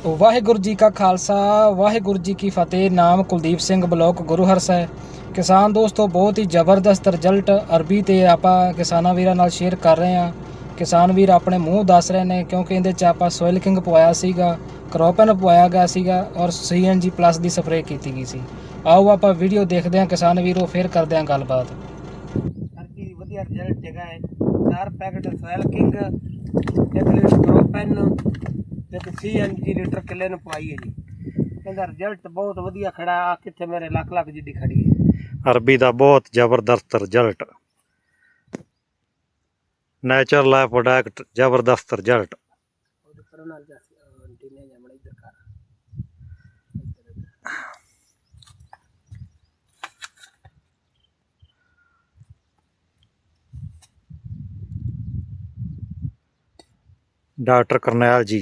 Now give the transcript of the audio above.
ਵਾਹਿਗੁਰੂ ਜੀ ਕਾ ਖਾਲਸਾ ਵਾਹਿਗੁਰੂ ਜੀ ਕੀ ਫਤਿਹ। ਨਾਮ ਕੁਲਦੀਪ ਸਿੰਘ, ਬਲਾਕ ਗੁਰੂਹਰਸ ਹੈ। ਕਿਸਾਨ ਦੋਸਤੋ, ਬਹੁਤ ਹੀ ਜ਼ਬਰਦਸਤ ਰਿਜ਼ਲਟ ਅਰਬੀ ਤੇ ਆਪਾਂ ਕਿਸਾਨਾਂ ਵੀਰਾਂ ਨਾਲ ਸ਼ੇਅਰ ਕਰ ਰਹੇ ਹਾਂ। ਕਿਸਾਨ ਵੀਰ ਆਪਣੇ ਮੂੰਹ ਦੱਸ ਰਹੇ ਨੇ, ਕਿਉਂਕਿ ਇਹਦੇ 'ਚ ਆਪਾਂ ਸੋਇਲ ਕਿੰਗ ਪਵਾਇਆ ਸੀਗਾ, ਕਰੋਪਨ ਪਵਾਇਆ ਗਿਆ ਸੀਗਾ ਔਰ CNG ਪਲੱਸ ਦੀ ਸਪਰੇਅ ਕੀਤੀ ਗਈ ਸੀ। ਆਓ ਆਪਾਂ ਵੀਡੀਓ ਦੇਖਦੇ ਹਾਂ ਕਿਸਾਨ ਵੀਰੋ, ਫਿਰ ਕਰਦੇ ਹਾਂ ਗੱਲਬਾਤ। ਅਰਬੀ ਦੀ ਵਧੀਆ ਰਿਜ਼ਲਟ ਹੈਗਾ ਹੈ। 4 ਪੈਕਟ ਸੋਇਲ ਕਿੰਗ, 1 ਲੀਟਰ ਕਰੋਪਨ ਤੇ CNG ਲੀਟਰ ਕਿੱਲੇ ਨੂੰ ਪਵਾਈ ਹੈ ਜੀ। ਇਹਦਾ ਰਿਜ਼ਲਟ ਬਹੁਤ ਵਧੀਆ ਖੜਾ ਆ। ਕਿੱਥੇ ਮੇਰੇ ਲੱਖ ਲੱਖ ਜਿੱਡੀ ਖੜੀ ਹੈ। ਅਰਬੀ ਦਾ ਬਹੁਤ ਜ਼ਬਰਦਸਤ ਰਿਜ਼ਲਟ, ਨੈਚੁਰਲ ਲਾਈਫ ਪ੍ਰੋਡਕਟ, ਜ਼ਬਰਦਸਤ ਰਿਜ਼ਲਟ। डॉक्टर करनैल जी